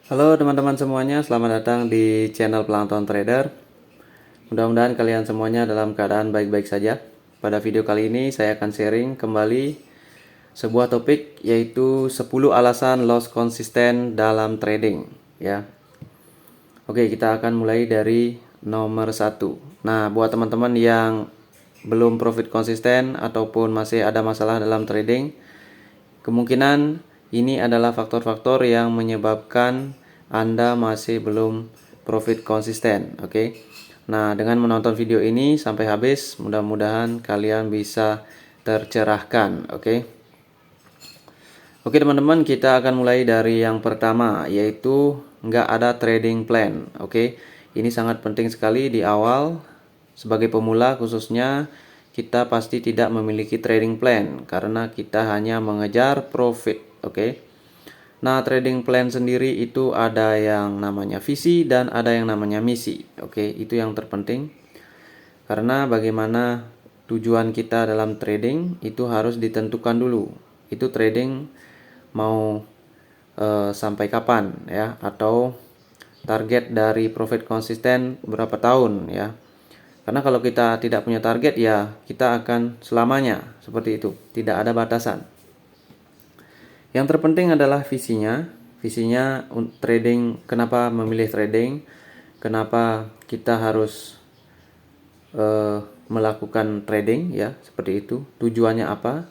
Halo teman-teman semuanya, selamat datang di channel Plankton Trader. Mudah-mudahan kalian semuanya dalam keadaan baik-baik saja. Pada video kali ini saya akan sharing kembali sebuah topik, yaitu 10 alasan loss konsisten dalam trading ya. Oke, kita akan mulai dari nomor 1. Nah, buat teman-teman yang belum profit konsisten ataupun masih ada masalah dalam trading, kemungkinan ini adalah faktor-faktor yang menyebabkan Anda masih belum profit konsisten. Oke. Nah, dengan menonton video ini sampai habis, mudah-mudahan kalian bisa tercerahkan. Oke. Oke teman-teman, kita akan mulai dari yang pertama, yaitu nggak ada trading plan. Oke. Ini sangat penting sekali di awal. Sebagai pemula khususnya, kita pasti tidak memiliki trading plan karena kita hanya mengejar profit. Oke. Nah, trading plan sendiri itu ada yang namanya visi dan ada yang namanya misi. Oke, itu yang terpenting. Karena bagaimana tujuan kita dalam trading itu harus ditentukan dulu. Itu trading mau sampai kapan ya, atau target dari profit konsisten berapa tahun ya. Karena kalau kita tidak punya target ya kita akan selamanya seperti itu, tidak ada batasan. Yang terpenting adalah visinya. Visinya trading, kenapa memilih trading, kenapa kita harus melakukan trading ya, seperti itu. Tujuannya apa?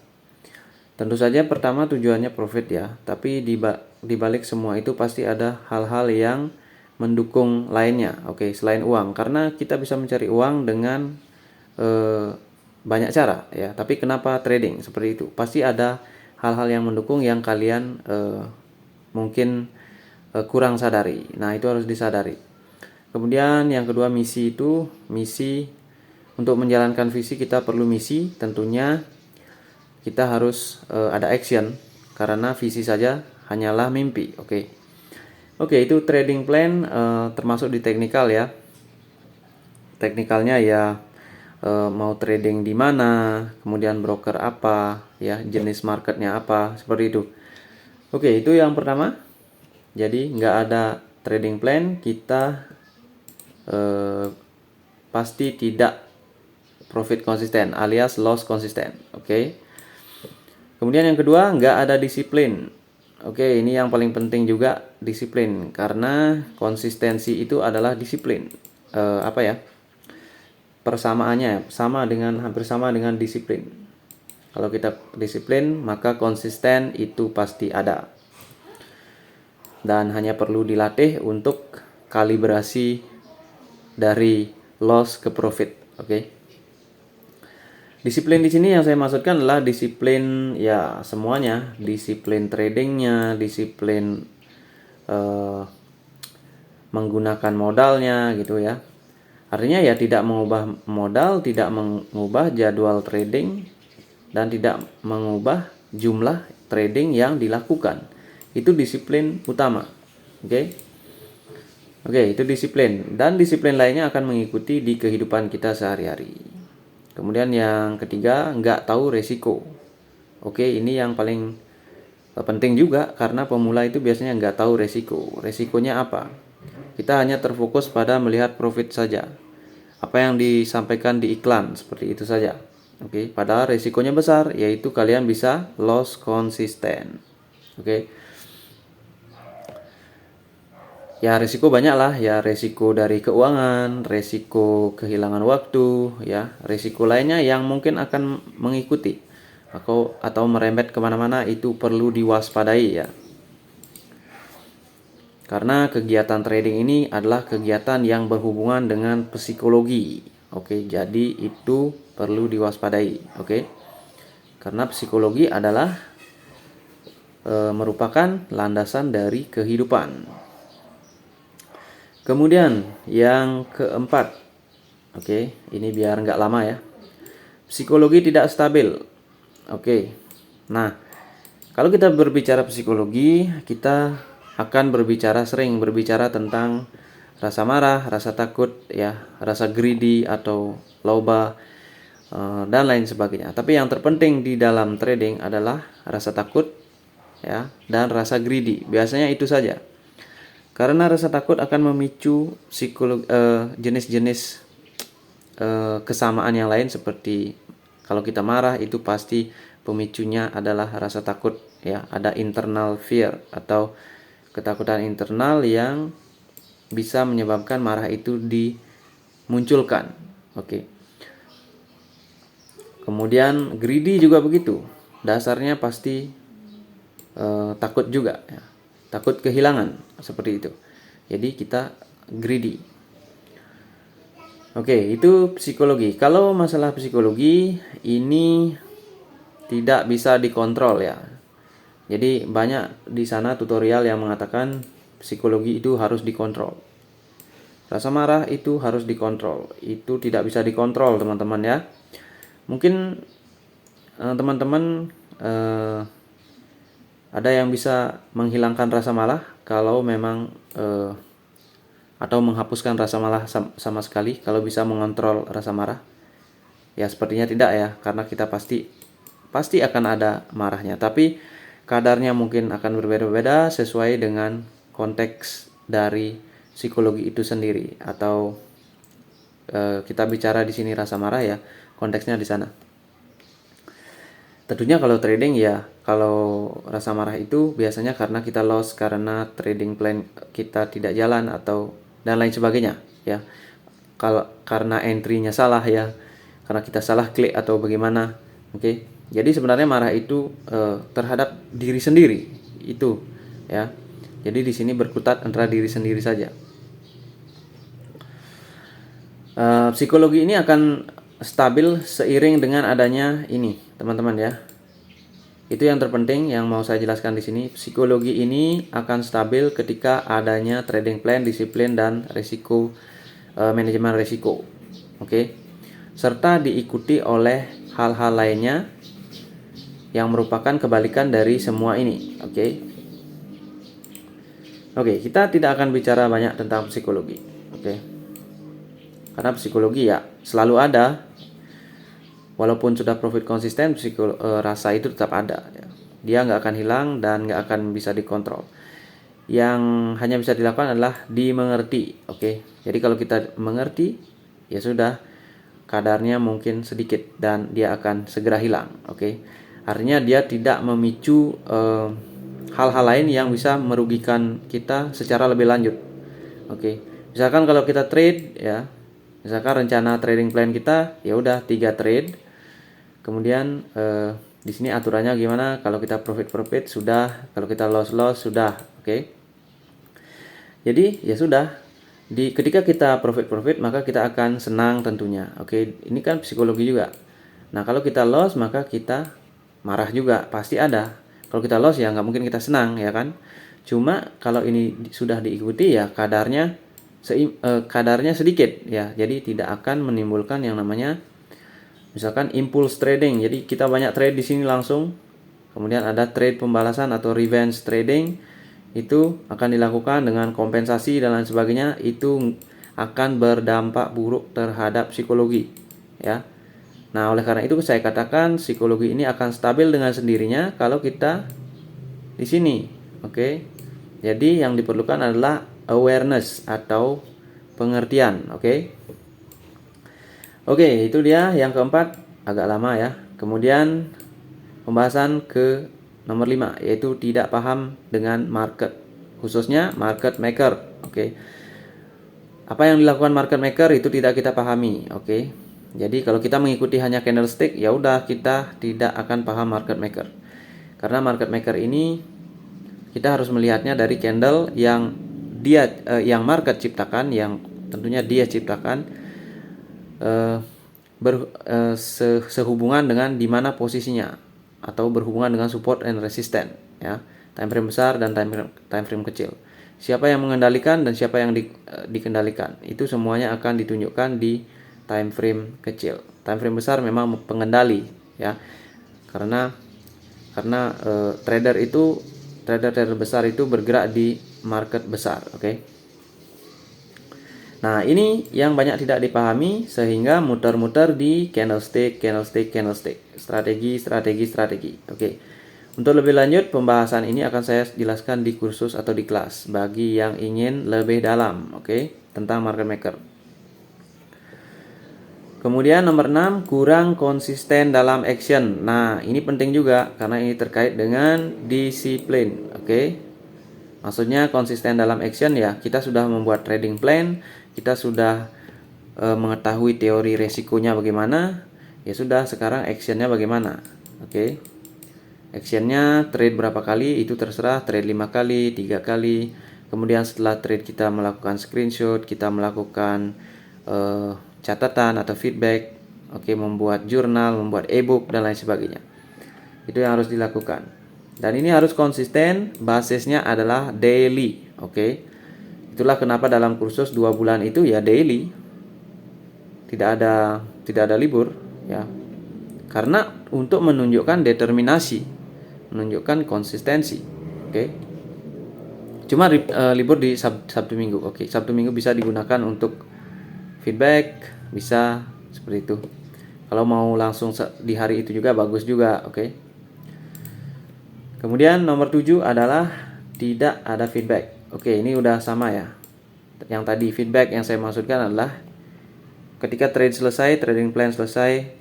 Tentu saja pertama tujuannya profit ya, tapi di balik semua itu pasti ada hal-hal yang mendukung lainnya. Oke, selain uang, karena kita bisa mencari uang dengan banyak cara ya. Tapi kenapa trading seperti itu? Pasti ada hal-hal yang mendukung yang kalian mungkin kurang sadari. Nah, itu harus disadari. Kemudian yang kedua, misi itu misi. Untuk menjalankan visi kita perlu misi. Tentunya kita harus ada action, karena visi saja hanyalah mimpi. Oke, itu trading plan termasuk di teknikal ya. Teknikalnya ya mau trading di mana, kemudian broker apa ya, jenis marketnya apa, seperti itu. Oke, itu yang pertama. Jadi nggak ada trading plan, kita pasti tidak profit konsisten alias loss konsisten. Oke. Kemudian yang kedua, nggak ada disiplin. Oke, ini yang paling penting juga, disiplin, karena konsistensi itu adalah disiplin. Apa ya? Persamaannya hampir sama dengan disiplin. Kalau kita disiplin, maka konsisten itu pasti ada. Dan hanya perlu dilatih untuk kalibrasi dari loss ke profit. Oke. Disiplin di sini yang saya maksudkan adalah disiplin ya semuanya, disiplin tradingnya, disiplin menggunakan modalnya gitu ya. Artinya ya tidak mengubah modal, tidak mengubah jadwal trading, dan tidak mengubah jumlah trading yang dilakukan. Itu disiplin utama. Oke, itu disiplin. Dan disiplin lainnya akan mengikuti di kehidupan kita sehari-hari. Kemudian yang ketiga, nggak tahu resiko. Oke, ini yang paling penting juga, karena pemula itu biasanya nggak tahu resiko. Resikonya apa? Kita hanya terfokus pada melihat profit saja. Apa yang disampaikan di iklan, seperti itu saja. Oke, padahal resikonya besar, yaitu kalian bisa loss konsisten. Oke. Ya resiko banyak lah ya, resiko dari keuangan, resiko kehilangan waktu ya, resiko lainnya yang mungkin akan mengikuti atau merembet kemana-mana, itu perlu diwaspadai ya. Karena kegiatan trading ini adalah kegiatan yang berhubungan dengan psikologi. Oke, jadi itu perlu diwaspadai. Oke. Karena psikologi adalah merupakan landasan dari kehidupan. Kemudian yang keempat, oke, ini biar nggak lama ya. Psikologi tidak stabil. Oke. Nah, kalau kita berbicara psikologi, kita akan sering berbicara tentang rasa marah, rasa takut ya, rasa greedy atau loba dan lain sebagainya. Tapi yang terpenting di dalam trading adalah rasa takut ya dan rasa greedy. Biasanya itu saja. Karena rasa takut akan memicu jenis-jenis kesamaan yang lain, seperti kalau kita marah itu pasti pemicunya adalah rasa takut ya, ada internal fear atau ketakutan internal yang bisa menyebabkan marah itu dimunculkan. Oke. Kemudian greedy juga begitu, dasarnya pasti takut juga ya. Takut kehilangan, seperti itu. Jadi kita greedy. Oke, itu psikologi. Kalau masalah psikologi ini tidak bisa dikontrol ya. Jadi banyak di sana tutorial yang mengatakan psikologi itu harus dikontrol. Rasa marah itu harus dikontrol. Itu tidak bisa dikontrol, teman-teman ya. Mungkin teman-teman ada yang bisa menghilangkan rasa marah kalau memang atau menghapuskan rasa marah sama sekali kalau bisa mengontrol rasa marah. Ya sepertinya tidak ya, karena kita pasti akan ada marahnya, tapi kadarnya mungkin akan berbeda-beda sesuai dengan konteks dari psikologi itu sendiri. Atau kita bicara di sini rasa marah ya, konteksnya di sana. Tentunya kalau trading ya, kalau rasa marah itu biasanya karena kita loss, karena trading plan kita tidak jalan atau dan lain sebagainya ya. Kalau karena entry-nya salah ya, karena kita salah klik atau bagaimana. Oke. Jadi sebenarnya marah itu terhadap diri sendiri itu ya. Jadi di sini berkutat antara diri sendiri saja. Psikologi ini akan stabil seiring dengan adanya ini, teman-teman ya. Itu yang terpenting yang mau saya jelaskan di sini. Psikologi ini akan stabil ketika adanya trading plan, disiplin, dan risiko, manajemen risiko. Oke. Serta diikuti oleh hal-hal lainnya yang merupakan kebalikan dari semua ini. Oke, kita tidak akan bicara banyak tentang psikologi. Karena psikologi ya selalu ada. Walaupun sudah profit konsisten, rasa itu tetap ada ya. Dia nggak akan hilang dan nggak akan bisa dikontrol. Yang hanya bisa dilakukan adalah dimengerti. Jadi kalau kita mengerti, ya sudah, kadarnya mungkin sedikit dan dia akan segera hilang. Artinya dia tidak memicu hal-hal lain yang bisa merugikan kita secara lebih lanjut. Misalkan kalau kita trade ya, misalkan rencana trading plan kita ya udah 3 trade. Kemudian di sini aturannya gimana? Kalau kita profit sudah, kalau kita loss sudah. Jadi ya sudah, ketika kita profit maka kita akan senang tentunya. Ini kan psikologi juga. Nah kalau kita loss maka kita marah juga, pasti ada. Kalau kita loss ya nggak mungkin kita senang ya kan. Cuma kalau ini sudah diikuti ya kadarnya sedikit ya. Jadi tidak akan menimbulkan yang namanya misalkan impulse trading. Jadi kita banyak trade di sini langsung. Kemudian ada trade pembalasan atau revenge trading. Itu akan dilakukan dengan kompensasi dan lain sebagainya. Itu akan berdampak buruk terhadap psikologi ya. Nah, oleh karena itu saya katakan psikologi ini akan stabil dengan sendirinya kalau kita di sini. Jadi yang diperlukan adalah awareness atau pengertian. Itu dia yang keempat, agak lama ya. Kemudian pembahasan ke nomor 5, yaitu tidak paham dengan market, khususnya market maker. Apa yang dilakukan market maker itu tidak kita pahami. Jadi kalau kita mengikuti hanya candlestick, ya udah kita tidak akan paham market maker. Karena market maker ini kita harus melihatnya dari candle yang yang market ciptakan, yang tentunya dia ciptakan, sehubungan dengan di mana posisinya atau berhubungan dengan support and resistance ya, time frame besar dan time frame kecil. Siapa yang mengendalikan dan siapa yang dikendalikan, itu semuanya akan ditunjukkan di time frame kecil. Time frame besar memang pengendali ya, karena trader besar itu bergerak di market besar. Nah ini yang banyak tidak dipahami sehingga muter-muter di candlestick, strategi. Untuk lebih lanjut, pembahasan ini akan saya jelaskan di kursus atau di kelas bagi yang ingin lebih dalam, oke, tentang market maker. Kemudian nomor 6, kurang konsisten dalam action. Nah, ini penting juga karena ini terkait dengan disiplin, oke. Maksudnya konsisten dalam action ya, kita sudah membuat trading plan, kita sudah mengetahui teori resikonya bagaimana, ya sudah, sekarang actionnya bagaimana, oke. Actionnya trade berapa kali itu terserah, trade 5 kali, 3 kali. Kemudian setelah trade kita melakukan screenshot, kita melakukan catatan atau feedback, oke, membuat jurnal, membuat ebook dan lain sebagainya. Itu yang harus dilakukan. Dan ini harus konsisten, basisnya adalah daily, oke. Itulah kenapa dalam kursus 2 bulan itu ya daily. Tidak ada libur ya. Karena untuk menunjukkan determinasi, menunjukkan konsistensi, oke. Cuma libur di Sabtu Minggu, oke. Sabtu Minggu bisa digunakan untuk feedback, bisa seperti itu. Kalau mau langsung di hari itu juga bagus juga, oke. Kemudian nomor 7 adalah tidak ada feedback. Oke, ini udah sama ya. Yang tadi feedback yang saya maksudkan adalah ketika trade selesai, trading plan selesai,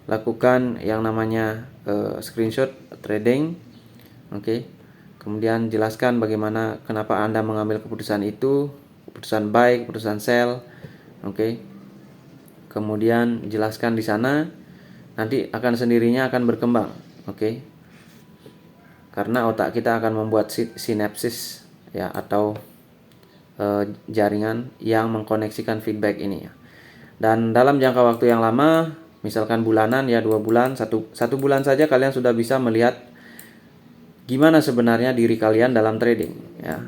lakukan yang namanya screenshot trading, oke. Kemudian jelaskan bagaimana, kenapa Anda mengambil keputusan itu, keputusan buy, keputusan sell, oke. Kemudian jelaskan di sana, nanti akan sendirinya akan berkembang, oke. Karena otak kita akan membuat sinapsis ya, atau jaringan yang mengkoneksikan feedback ini ya. Dan dalam jangka waktu yang lama, misalkan bulanan ya, 2 bulan, satu bulan saja kalian sudah bisa melihat gimana sebenarnya diri kalian dalam trading ya,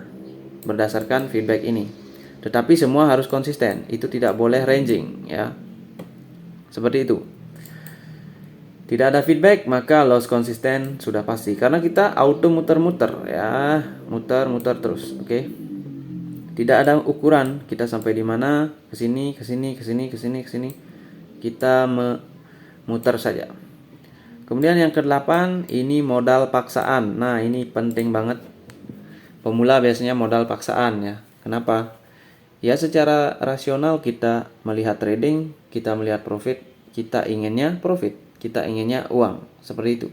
berdasarkan feedback ini. Tetapi semua harus konsisten, itu tidak boleh ranging ya. Seperti itu. Tidak ada feedback maka loss konsisten sudah pasti, karena kita auto muter-muter ya, muter-muter terus, oke. Tidak ada ukuran kita sampai di mana, ke sini, ke sini, ke sini, ke sini, ke sini. Kita muter saja. Kemudian yang ke-8 ini modal paksaan. Nah, ini penting banget. Pemula biasanya modal paksaan ya. Kenapa? Ya, secara rasional kita melihat trading, kita melihat profit, kita inginnya profit, kita inginnya uang, seperti itu.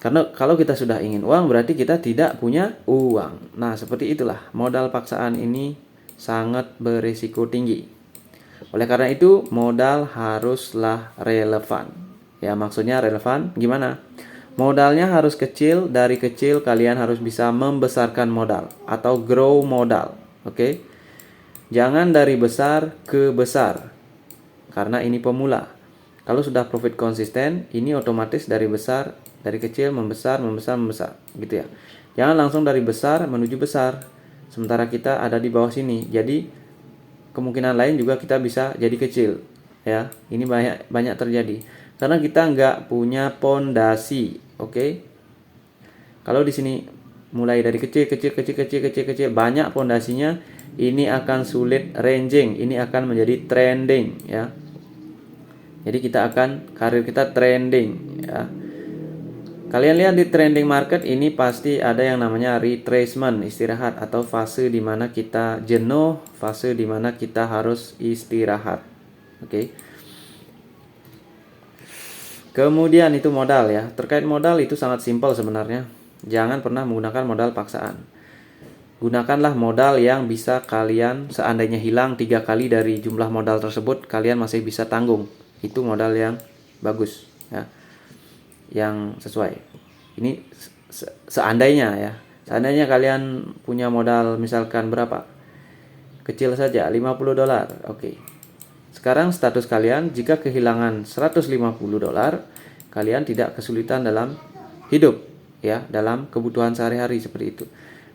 Karena kalau kita sudah ingin uang berarti kita tidak punya uang. Nah, seperti itulah, modal paksaan ini sangat berisiko tinggi. Oleh karena itu, modal haruslah relevan. Ya, maksudnya relevan gimana? Modalnya harus kecil, dari kecil kalian harus bisa membesarkan modal atau grow modal, oke? Jangan dari besar ke besar, karena ini pemula. Kalau sudah profit konsisten, ini otomatis dari besar, dari kecil membesar, membesar, membesar, gitu ya. Jangan langsung dari besar menuju besar, sementara kita ada di bawah sini. Jadi kemungkinan lain juga kita bisa jadi kecil, ya. Ini banyak terjadi karena kita nggak punya pondasi, oke? Kalau di sini mulai dari kecil, banyak pondasinya, ini akan sulit ranging, ini akan menjadi trending ya. Jadi karir kita trending ya. Kalian lihat di trending market ini pasti ada yang namanya retracement, istirahat, atau fase di mana kita jenuh, fase di mana kita harus istirahat. Oke. Kemudian itu modal ya. Terkait modal itu sangat simpel sebenarnya. Jangan pernah menggunakan modal paksaan. Gunakanlah modal yang bisa kalian, seandainya hilang 3 kali dari jumlah modal tersebut, kalian masih bisa tanggung. Itu modal yang bagus ya, yang sesuai. Ini seandainya ya. Seandainya kalian punya modal misalkan berapa? Kecil saja, $50. Oke. Sekarang status kalian, jika kehilangan $150, kalian tidak kesulitan dalam hidup ya, dalam kebutuhan sehari-hari seperti itu.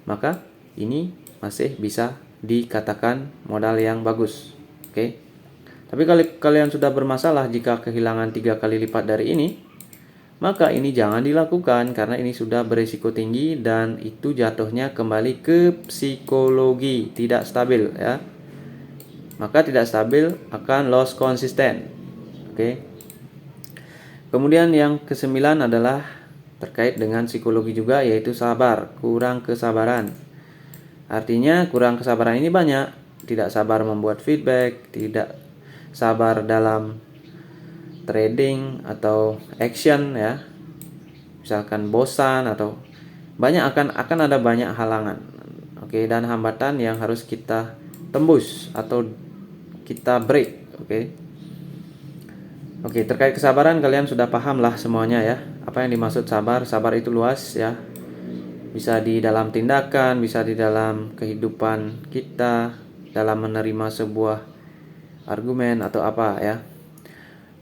Maka ini masih bisa dikatakan modal yang bagus. Oke. Tapi kalau kalian sudah bermasalah jika kehilangan 3 kali lipat dari ini, maka ini jangan dilakukan karena ini sudah berisiko tinggi dan itu jatuhnya kembali ke psikologi, tidak stabil ya. Maka tidak stabil akan loss konsisten. Oke. Kemudian yang ke-9 adalah terkait dengan psikologi juga, yaitu sabar, kurang kesabaran. Artinya kurang kesabaran ini banyak, tidak sabar membuat feedback, tidak sabar dalam trading atau action ya. Misalkan bosan atau banyak akan ada banyak halangan. Oke, dan hambatan yang harus kita tembus atau kita break, oke. Oke, terkait kesabaran kalian sudah paham lah semuanya ya. Apa yang dimaksud sabar? Sabar itu luas ya. Bisa di dalam tindakan, bisa di dalam kehidupan kita, dalam menerima sebuah argumen atau apa ya.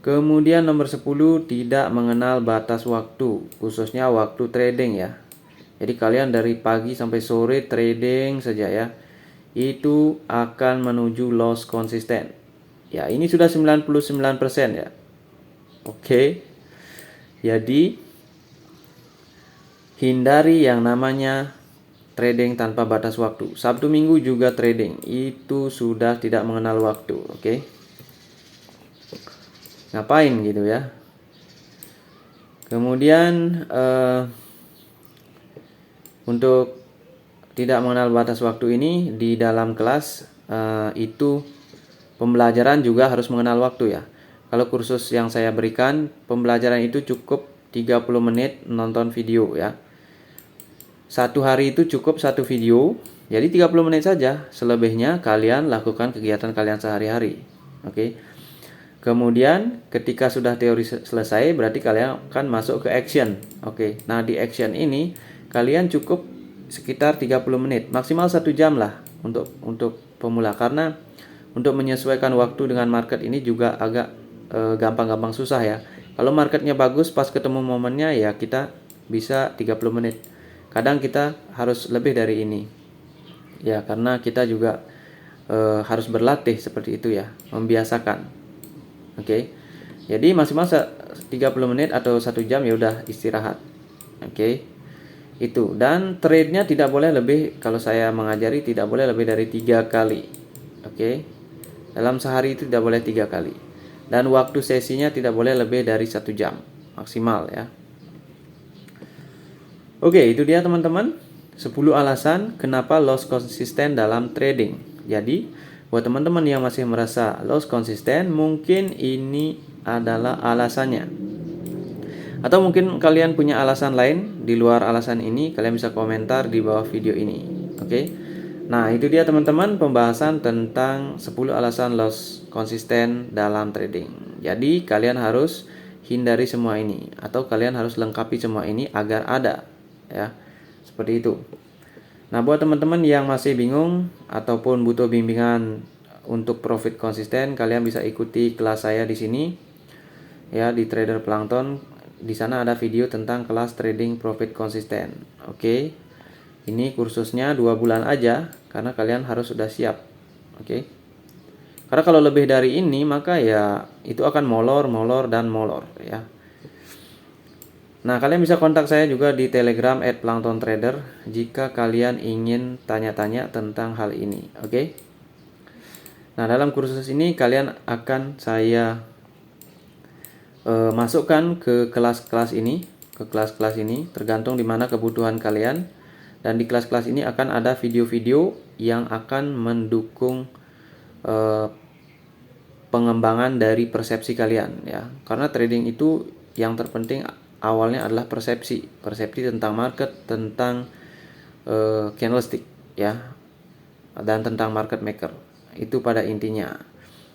Kemudian nomor 10, tidak mengenal batas waktu, khususnya waktu trading ya. Jadi kalian dari pagi sampai sore trading saja ya. Itu akan menuju loss konsisten. Ya, ini sudah 99% ya. Oke. Jadi hindari yang namanya trading tanpa batas waktu. Sabtu Minggu juga trading, itu sudah tidak mengenal waktu, oke? Ngapain gitu ya? Kemudian untuk tidak mengenal batas waktu ini di dalam kelas itu pembelajaran juga harus mengenal waktu ya. Kalau kursus yang saya berikan, pembelajaran itu cukup 30 menit nonton video ya. Satu hari itu cukup satu video, jadi 30 menit saja. Selebihnya kalian lakukan kegiatan kalian sehari-hari. Oke. Kemudian ketika sudah teori selesai, berarti kalian akan masuk ke action. Oke. Nah, di action ini kalian cukup sekitar 30 menit, maksimal 1 jam lah untuk pemula, karena untuk menyesuaikan waktu dengan market ini juga agak gampang-gampang susah ya. Kalau marketnya bagus, pas ketemu momennya ya kita bisa 30 menit. Kadang kita harus lebih dari ini ya, karena kita juga harus berlatih seperti itu ya, membiasakan. Oke. Jadi maksimal 30 menit atau 1 jam ya udah istirahat. Oke. Itu, dan trade-nya tidak boleh lebih, kalau saya mengajari tidak boleh lebih dari 3 kali. Oke. Dalam sehari itu tidak boleh 3 kali. Dan waktu sesinya tidak boleh lebih dari 1 jam maksimal ya. Oke, itu dia teman-teman, 10 alasan kenapa loss konsisten dalam trading. Jadi, buat teman-teman yang masih merasa loss konsisten, mungkin ini adalah alasannya. Atau mungkin kalian punya alasan lain di luar alasan ini, kalian bisa komentar di bawah video ini. Oke. Nah, itu dia teman-teman pembahasan tentang 10 alasan loss konsisten dalam trading. Jadi, kalian harus hindari semua ini, atau kalian harus lengkapi semua ini agar ada ya, seperti itu. Nah, buat teman-teman yang masih bingung ataupun butuh bimbingan untuk profit konsisten, kalian bisa ikuti kelas saya di sini ya, di Trader Plankton. Di sana ada video tentang kelas trading profit konsisten. Oke. Ini kursusnya 2 bulan aja, karena kalian harus sudah siap. Oke. Karena kalau lebih dari ini maka ya itu akan molor ya. Nah, kalian bisa kontak saya juga di Telegram @planktontrader jika kalian ingin tanya-tanya tentang hal ini, oke? Nah, dalam kursus ini kalian akan saya masukkan ke kelas-kelas ini, tergantung di mana kebutuhan kalian. Dan di kelas-kelas ini akan ada video-video yang akan mendukung pengembangan dari persepsi kalian ya. Karena trading itu yang terpenting awalnya adalah persepsi tentang market, tentang candlestick ya, dan tentang market maker. Itu pada intinya.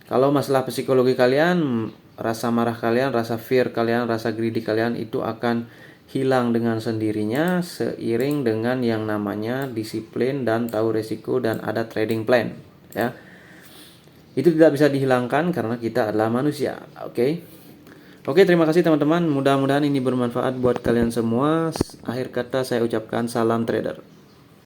Kalau masalah psikologi kalian, rasa marah kalian, rasa fear kalian, rasa greedy kalian itu akan hilang dengan sendirinya seiring dengan yang namanya disiplin dan tahu resiko dan ada trading plan ya. Itu tidak bisa dihilangkan karena kita adalah manusia, oke? Oke, terima kasih teman-teman. Mudah-mudahan ini bermanfaat buat kalian semua. Akhir kata saya ucapkan salam trader.